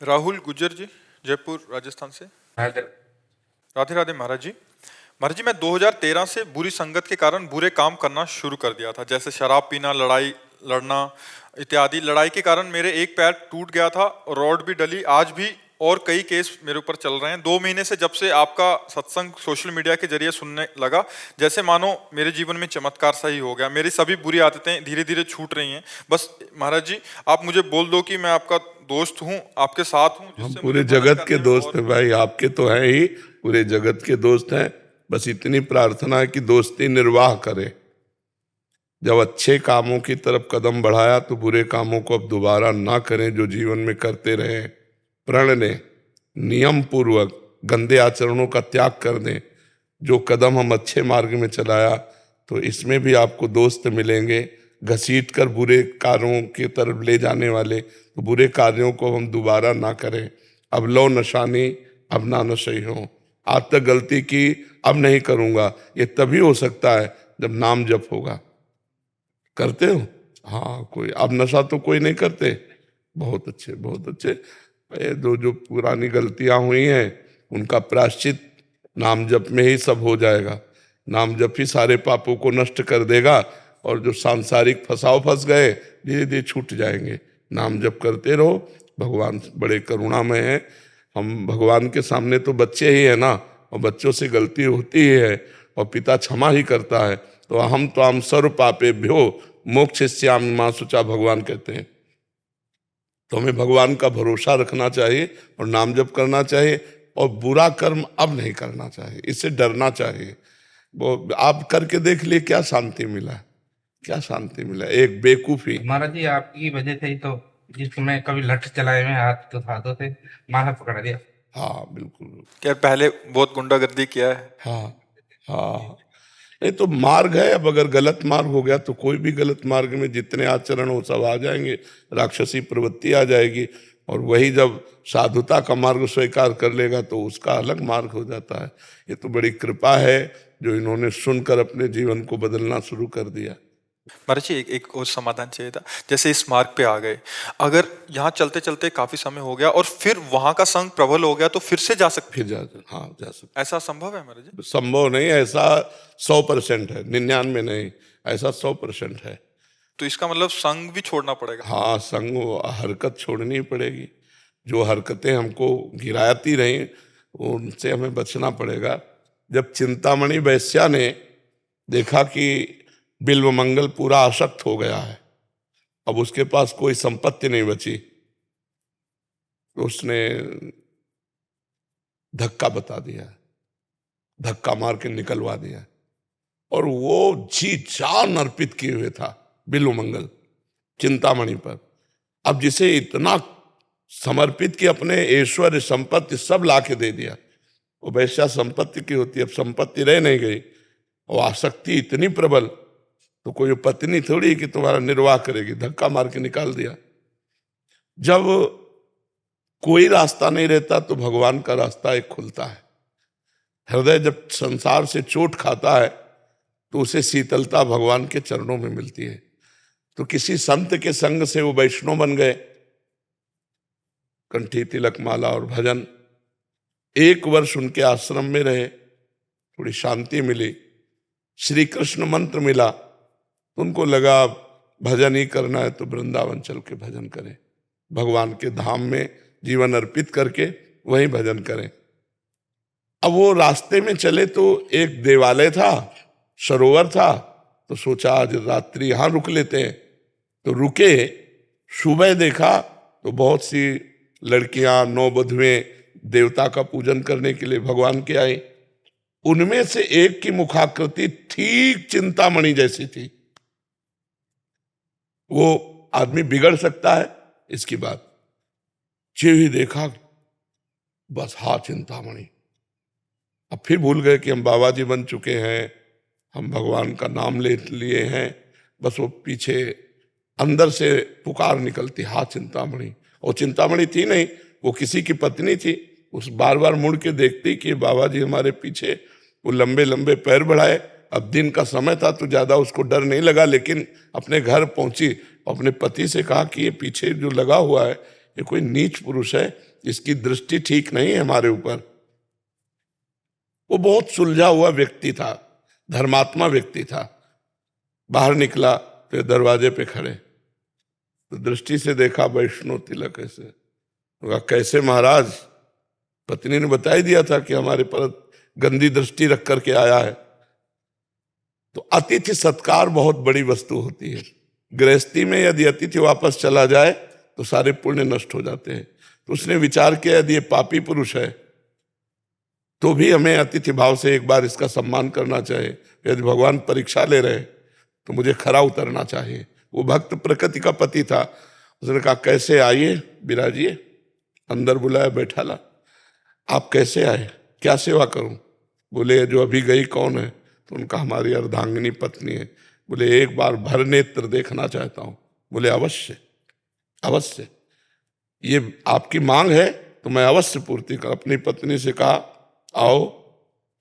राहुल गुज्जर जी, जयपुर राजस्थान से। राधे राधे राधे महाराज जी। महाराज जी, मैं 2013 से बुरी संगत के कारण बुरे काम करना शुरू कर दिया था, जैसे शराब पीना, लड़ाई लड़ना इत्यादि। लड़ाई के कारण मेरे एक पैर टूट गया था, रॉड भी डली, आज भी और कई केस मेरे ऊपर चल रहे हैं। 2 महीने से जब से आपका सत्संग सोशल मीडिया के जरिए सुनने लगा, जैसे मानो मेरे जीवन में चमत्कार सा ही हो गया। मेरी सभी बुरी आदतें धीरे धीरे छूट रही हैं। बस महाराज जी, आप मुझे बोल दो कि मैं आपका दोस्त हूँ, आपके साथ हूँ, हम जिससे पूरे मुझे मदद जगत के करने में दोस्त और हैं भाई, आपके तो हैं ही, पूरे जगत के दोस्त हैं। बस इतनी प्रार्थना है कि दोस्ती निर्वाह करे। जब अच्छे कामों की तरफ कदम बढ़ाया तो बुरे कामों को अब दोबारा ना करें, जो जीवन में करते रहे। प्रण लें, नियम पूर्वक गंदे आचरणों का त्याग कर दें। जो कदम हम अच्छे मार्ग में चलाया, तो इसमें भी आपको दोस्त मिलेंगे घसीट कर बुरे कार्यों की तरफ ले जाने वाले। तो बुरे कार्यों को हम दोबारा ना करें। अब लो नशानी, अब ना नशे हो। आज तक गलती की, अब नहीं करूंगा, ये तभी हो सकता है जब नाम जप होगा। करते हो? हाँ, कोई अब नशा तो कोई नहीं करते। बहुत अच्छे, बहुत अच्छे। ये जो पुरानी गलतियां हुई हैं उनका प्रायश्चित नाम जप में ही सब हो जाएगा। नाम जप ही सारे पापों को नष्ट कर देगा, और जो सांसारिक फंस गए धीरे धीरे छूट जाएंगे। नाम जप करते रहो, भगवान बड़े करुणामय हैं। हम भगवान के सामने तो बच्चे ही है ना, और बच्चों से गलती होती ही है, और पिता क्षमा ही करता है। तो हम तो हम सर्व पापेभ्यो मोक्षयिष्यामि मां शुचा, भगवान कहते हैं। तो हमें भगवान का भरोसा रखना चाहिए और नाम जप करना चाहिए, और बुरा कर्म अब नहीं करना चाहिए, इससे डरना चाहिए। वो आप करके देख लिए, क्या शांति मिला, क्या शांति मिला। एक बेकूफी। महाराज जी, आपकी वजह से ही तो जिस समय कभी लठ चलाए हुए हाथ तो हाथों से माला पकड़ा दिया। हाँ बिल्कुल। यार पहले बहुत गुंडागर्दी किया है। हाँ हाँ, ये तो मार्ग है। अब अगर गलत मार्ग हो गया तो कोई भी गलत मार्ग में जितने आचरण हो सब आ जाएंगे, राक्षसी प्रवृत्ति आ जाएगी। और वही जब साधुता का मार्ग स्वीकार कर लेगा तो उसका अलग मार्ग हो जाता है। ये तो बड़ी कृपा है जो इन्होंने सुनकर अपने जीवन को बदलना शुरू कर दिया। महाराज जी, एक और समाधान चाहिए था। जैसे इस मार्ग पे आ गए, अगर यहाँ चलते चलते काफी समय हो गया और फिर वहां का संग प्रबल हो गया, तो फिर से जा सकते, फिर हाँ जा सकते। ऐसा संभव है महाराज जी? संभव नहीं, ऐसा 100% है, 99 नहीं, ऐसा 100% है। तो इसका मतलब संग भी छोड़ना पड़ेगा? हाँ, संग हरकत छोड़नी पड़ेगी। जो हरकतें हमको गिराती रही उनसे हमें बचना पड़ेगा। जब चिंतामणि वैश्या ने देखा कि बिल्व मंगल पूरा आसक्त हो गया है, अब उसके पास कोई संपत्ति नहीं बची, तो उसने धक्का बता दिया, धक्का मार के निकलवा दिया। और वो जी जान अर्पित किए हुए था बिल्व मंगल चिंतामणि पर। अब जिसे इतना समर्पित कि अपने ऐश्वर्य संपत्ति सब ला के दे दिया। वो वैश्या संपत्ति की होती है, अब संपत्ति रह नहीं गई, और आसक्ति इतनी प्रबल, तो कोई पत्नी थोड़ी कि तुम्हारा निर्वाह करेगी, धक्का मार के निकाल दिया। जब कोई रास्ता नहीं रहता तो भगवान का रास्ता एक खुलता है। हृदय जब संसार से चोट खाता है तो उसे शीतलता भगवान के चरणों में मिलती है। तो किसी संत के संग से वो वैष्णव बन गए, कंठी तिलक माला और भजन। 1 वर्ष उनके आश्रम में रहे, थोड़ी शांति मिली, श्री कृष्ण मंत्र मिला, तो उनको लगा भजन ही करना है तो वृंदावन चल के भजन करें, भगवान के धाम में जीवन अर्पित करके वहीं भजन करें। अब वो रास्ते में चले तो एक देवालय था, सरोवर था, तो सोचा आज रात्रि यहां रुक लेते हैं। तो रुके, सुबह देखा तो बहुत सी लड़कियां, नौवधुएं देवता का पूजन करने के लिए भगवान के आई। उनमें से एक की मुखाकृति ठीक चिंतामणि जैसी थी। वो आदमी बिगड़ सकता है इसकी बात, जो ही देखा बस हाँ चिंतामणि। अब फिर भूल गए कि हम बाबा जी बन चुके हैं, हम भगवान का नाम ले लिए हैं। बस वो पीछे अंदर से पुकार निकलती, हाँ चिंतामणि। और चिंतामणि थी नहीं, वो किसी की पत्नी थी। उस बार बार मुड़ के देखती कि बाबा जी हमारे पीछे। वो लंबे लंबे पैर बढ़ाए। अब दिन का समय था तो ज्यादा उसको डर नहीं लगा, लेकिन अपने घर पहुंची, अपने पति से कहा कि ये पीछे जो लगा हुआ है ये कोई नीच पुरुष है, इसकी दृष्टि ठीक नहीं है हमारे ऊपर। वो बहुत सुलझा हुआ व्यक्ति था, धर्मात्मा व्यक्ति था। बाहर निकला, फिर दरवाजे पे खड़े, तो दृष्टि से देखा वैष्णव तिलक ऐसे। तो कहा, कैसे महाराज? पत्नी ने बता ही दिया था कि हमारे पर गंदी दृष्टि रख करके आया है। तो अतिथि सत्कार बहुत बड़ी वस्तु होती है। गृहस्थी में यदि अतिथि वापस चला जाए तो सारे पुण्य नष्ट हो जाते हैं। तो उसने विचार किया, यदि ये पापी पुरुष है तो भी हमें अतिथि भाव से एक बार इसका सम्मान करना चाहिए। यदि भगवान परीक्षा ले रहे तो मुझे खरा उतरना चाहिए। वो भक्त प्रकृति का पति था। उसने कहा, कैसे आइए विराजिए। अंदर बुलाया, बैठा ला। आप कैसे आए, क्या सेवा करूं? बोले, जो अभी गई कौन है? तो उनका, हमारी अर्धांगिनी पत्नी है। बोले, एक बार भर नेत्र देखना चाहता हूं। बोले, अवश्य अवश्य, ये आपकी मांग है तो मैं अवश्य पूर्ति कर। अपनी पत्नी से कहा, आओ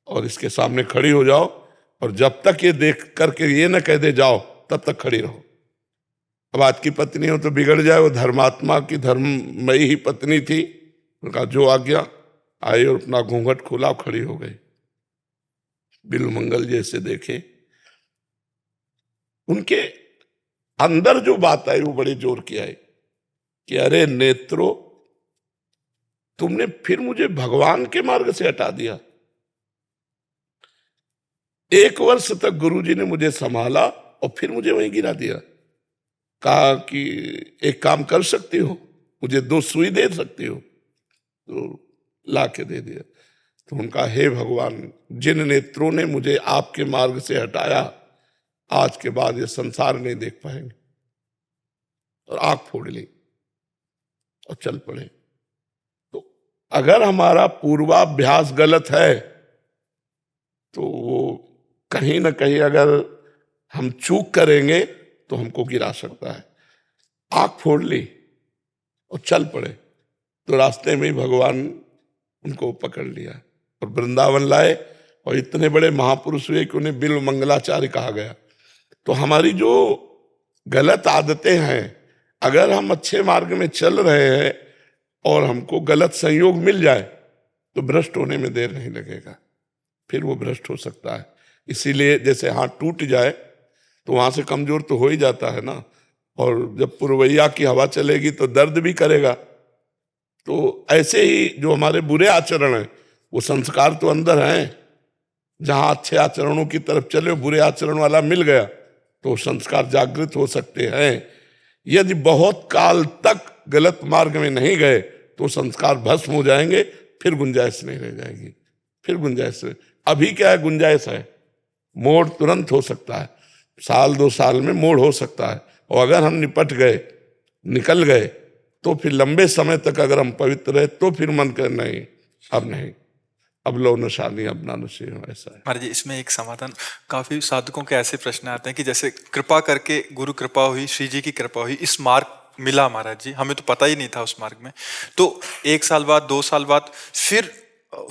और इसके सामने खड़ी हो जाओ, और जब तक ये देख करके ये न कह दे जाओ, तब तक खड़ी रहो। अब आज की पत्नी हो तो बिगड़ जाए, वो धर्मात्मा की धर्ममयी ही पत्नी थी। उनका जो आज्ञा, आई और अपना घूंघट खोला, खड़ी हो गई। बिल्वमंगल जैसे देखे। उनके अंदर जो बात आई वो बड़े जोर की आई कि अरे नेत्रो, तुमने फिर मुझे भगवान के मार्ग से हटा दिया। 1 वर्ष तक गुरुजी ने मुझे संभाला और फिर मुझे वहीं गिरा दिया। कहा कि एक काम कर सकती हो, मुझे 2 सुई दे सकती हो? तो ला के दे दिया। तो उनका, हे भगवान, जिन नेत्रों ने मुझे आपके मार्ग से हटाया, आज के बाद ये संसार नहीं देख पाएंगे। और आंख फोड़ ली और चल पड़े। तो अगर हमारा पूर्वाभ्यास गलत है तो वो कहीं ना कहीं अगर हम चूक करेंगे तो हमको गिरा सकता है। आंख फोड़ ली और चल पड़े, तो रास्ते में ही भगवान उनको पकड़ लिया और वृंदावन लाए। और इतने बड़े महापुरुष हुए कि उन्हें बिल्व मंगलाचार्य कहा गया। तो हमारी जो गलत आदतें हैं, अगर हम अच्छे मार्ग में चल रहे हैं और हमको गलत संयोग मिल जाए तो भ्रष्ट होने में देर नहीं लगेगा, फिर वो भ्रष्ट हो सकता है। इसीलिए जैसे हाथ टूट जाए तो वहां से कमजोर तो हो ही जाता है ना, और जब पुरवैया की हवा चलेगी तो दर्द भी करेगा। तो ऐसे ही जो हमारे बुरे आचरण हैं, वो संस्कार तो अंदर हैं। जहां अच्छे आचरणों की तरफ चले, बुरे आचरण वाला मिल गया तो संस्कार जागृत हो सकते हैं। यदि बहुत काल तक गलत मार्ग में नहीं गए तो संस्कार भस्म हो जाएंगे, फिर गुंजाइश नहीं रह जाएगी। फिर गुंजाइश अभी क्या है, गुंजाइश है, मोड़ तुरंत हो सकता है, 1-2 साल में मोड़ हो सकता है। और अगर हम निपट गए, निकल गए, तो फिर लंबे समय तक अगर हम पवित्र रहे तो फिर मन कर नहीं, अब नहीं, अब लो नशानी, अब ना नशे हो। ऐसा है महाराज जी। इसमें एक समाधान, काफी साधकों के ऐसे प्रश्न आते हैं कि जैसे कृपा करके गुरु कृपा हुई, श्री जी की कृपा हुई, इस मार्ग मिला महाराज जी, हमें तो पता ही नहीं था उस मार्ग में। तो 1 साल बाद, 2 साल बाद फिर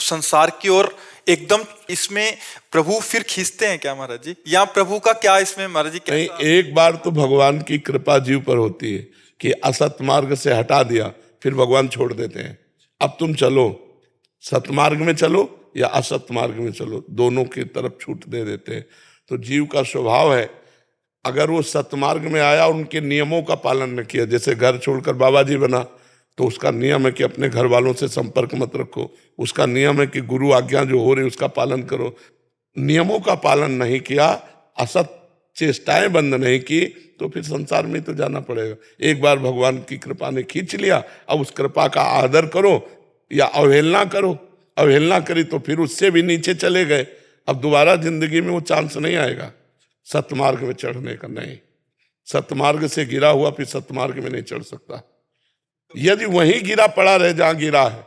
संसार की ओर एकदम इसमें प्रभु फिर खींचते हैं क्या महाराज जी? या प्रभु का क्या इसमें महाराज जी? नहीं, एक बार तो भगवान की कृपा जीव पर होती है कि असत मार्ग से हटा दिया, फिर भगवान छोड़ देते हैं। अब तुम चलो, सतमार्ग में चलो या असत मार्ग में चलो, दोनों की तरफ छूट दे देते हैं। तो जीव का स्वभाव है, अगर वो सतमार्ग में आया, उनके नियमों का पालन न किया, जैसे घर छोड़कर बाबा जी बना, तो उसका नियम है कि अपने घर वालों से संपर्क मत रखो। उसका नियम है कि गुरु आज्ञा जो हो रही उसका पालन करो। नियमों का पालन नहीं किया, असत चेष्टाएं बंद नहीं की, तो फिर संसार में तो जाना पड़ेगा। एक बार भगवान की कृपा ने खींच लिया, अब उस कृपा का आदर करो या अवहेलना करो। अवहेलना करी तो फिर उससे भी नीचे चले गए, अब दोबारा जिंदगी में वो चांस नहीं आएगा सतमार्ग में चढ़ने का। नहीं, सतमार्ग से गिरा हुआ फिर सतमार्ग में नहीं चढ़ सकता। यदि वहीं गिरा पड़ा रहे जहां गिरा है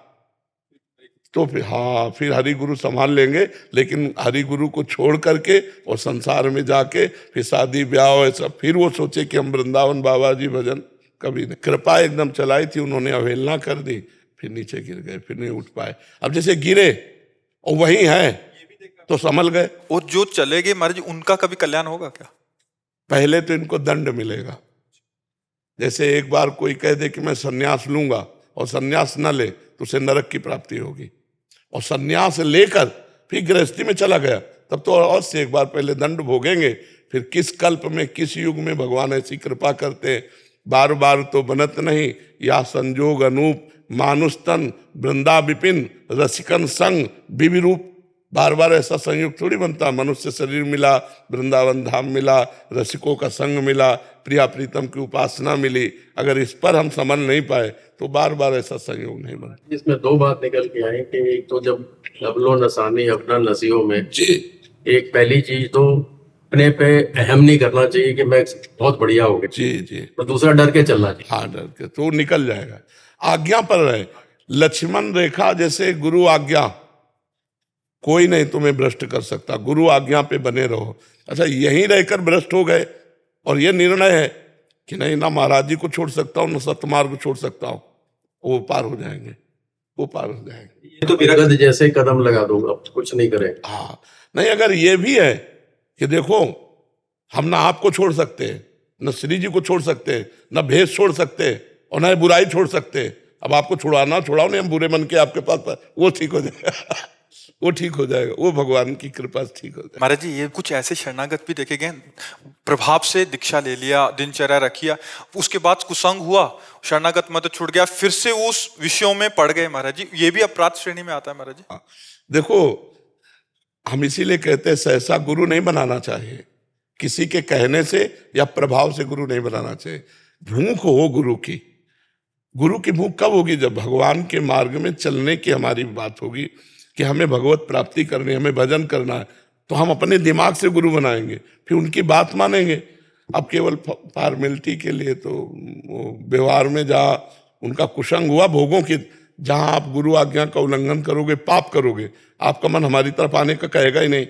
तो फिर हाँ, फिर हरि गुरु संभाल लेंगे। लेकिन हरि गुरु को छोड़ करके और संसार में जाके फिर शादी ब्याह ऐसा, फिर वो सोचे कि हम वृंदावन बाबा जी भजन, कभी नहीं। कृपा एकदम चलाई थी, उन्होंने अवहेलना कर दी, फिर नीचे गिर गए, फिर नहीं उठ पाए। अब जैसे गिरे और वही है तो संभल गए। और जो चले गए महाराज जी, उनका कभी कल्याण होगा क्या? पहले तो इनको दंड मिलेगा, जैसे एक बार कोई कह दे कि मैं सन्यास लूंगा और सन्यास न ले तो उसे नरक की प्राप्ति होगी, और सन्यास लेकर फिर गृहस्थी में चला गया तब तो अवश्य एक बार पहले दंड भोगेंगे। फिर किस कल्प में किस युग में भगवान ऐसी कृपा करते हैं, बार बार तो बनत नहीं या संजोग अनूप, मानुष तन वृंदा विपिन रसिकन संग विविरूप। बार बार ऐसा संयोग थोड़ी बनता, मनुष्य शरीर मिला, वृंदावन धाम मिला, रसिकों का संग मिला, प्रिया प्रीतम की उपासना मिली, अगर इस पर हम समझ नहीं पाए तो बार बार ऐसा संयोग नहीं बना। इसमें दो बात निकल के आई कि एक तो जब लबलो नसानी अपना नसियों में जी एक पहली चीज तो अपने पे अहम नहीं करना चाहिए कि मैं बहुत बढ़िया हो गया, जी जी तो दूसरा डर के चलना चाहिए। हाँ, डर के तो निकल जाएगा। आज्ञा पर रहे, लक्ष्मण रेखा जैसे गुरु आज्ञा, कोई नहीं तुम्हें भ्रष्ट कर सकता, गुरु आज्ञा पे बने रहो। अच्छा, यहीं रहकर भ्रष्ट हो गए और ये निर्णय है कि नहीं ना महाराज जी को छोड़ सकता हूँ ना सतमार्ग को छोड़ सकता हूँ, वो पार हो जाएंगे, वो पार हो जाएंगे। ये तो विरगत जैसे कदम लगा दूंगा, कुछ नहीं करेगा। हाँ, नहीं अगर ये भी है कि देखो हम ना आपको छोड़ सकते हैं, न श्री जी को छोड़ सकते हैं, न भेष छोड़ सकते हैं और न बुराई छोड़ सकते हैं। अब आपको छुड़ाना छुड़ाओ नहीं, हम बुरे मन के आपके पास वो ठीक हो जाएगा वो ठीक हो जाएगा, वो भगवान की कृपा से ठीक हो जाएगा। महाराज जी, ये कुछ ऐसे शरणागत भी देखे गए, प्रभाव से दीक्षा ले लिया, दिनचर्या रखिया, उसके बाद कुसंग हुआ, शरणागत मत छूट गया, फिर से उस विषयों में पड़ गए। महाराज जी, ये भी अपराध श्रेणी में आता है। महाराज जी देखो, हम इसीलिए कहते हैं सहसा गुरु नहीं बनाना चाहिए, किसी के कहने से या प्रभाव से गुरु नहीं बनाना चाहिए। भूख हो गुरु की, गुरु की भूख कब होगी? जब भगवान के मार्ग में चलने की हमारी बात होगी कि हमें भगवत प्राप्ति करनी, हमें भजन करना है, तो हम अपने दिमाग से गुरु बनाएंगे, फिर उनकी बात मानेंगे। अब केवल फॉर्मेलिटी के लिए तो व्यवहार में जहाँ उनका कुसंग हुआ भोगों की, जहां आप गुरु आज्ञा का उल्लंघन करोगे, पाप करोगे, आपका मन हमारी तरफ आने का कहेगा ही नहीं।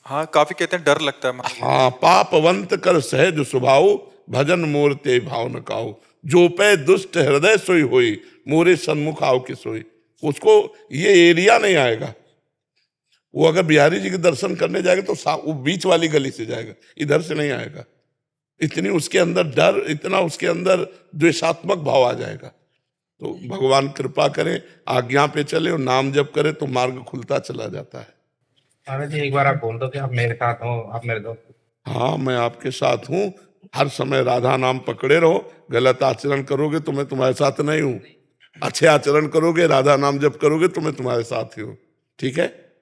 हाँ, काफी कहते हैं डर लगता है। हाँ, पापवंत कर सहज स्वभाव, भजन मोर ते भाव न काऊ, जो पे दुष्ट हृदय सोई होई, मोरे सन्मुख आओ के सोई। उसको ये एरिया नहीं आएगा। वो अगर बिहारी जी के दर्शन करने जाएगा तो वो बीच वाली गली से जाएगा, इधर से नहीं आएगा। इतनी उसके अंदर डर, इतना उसके अंदर द्वेषात्मक भाव आ जाएगा। तो भगवान कृपा करें, आज्ञा पे चले और नाम जप करे तो मार्ग खुलता चला जाता है। महाराज जी, एक बार आप बोल दो कि आप मेरे साथ हो, आप मेरे दोस्त। हाँ, मैं आपके साथ हूँ, हर समय राधा नाम पकड़े रहो। गलत आचरण करोगे तो मैं तुम्हारे साथ नहीं हूँ, अच्छे आचरण करोगे, राधा नाम जप करोगे तो मैं तुम्हारे साथ ही हूँ। ठीक है।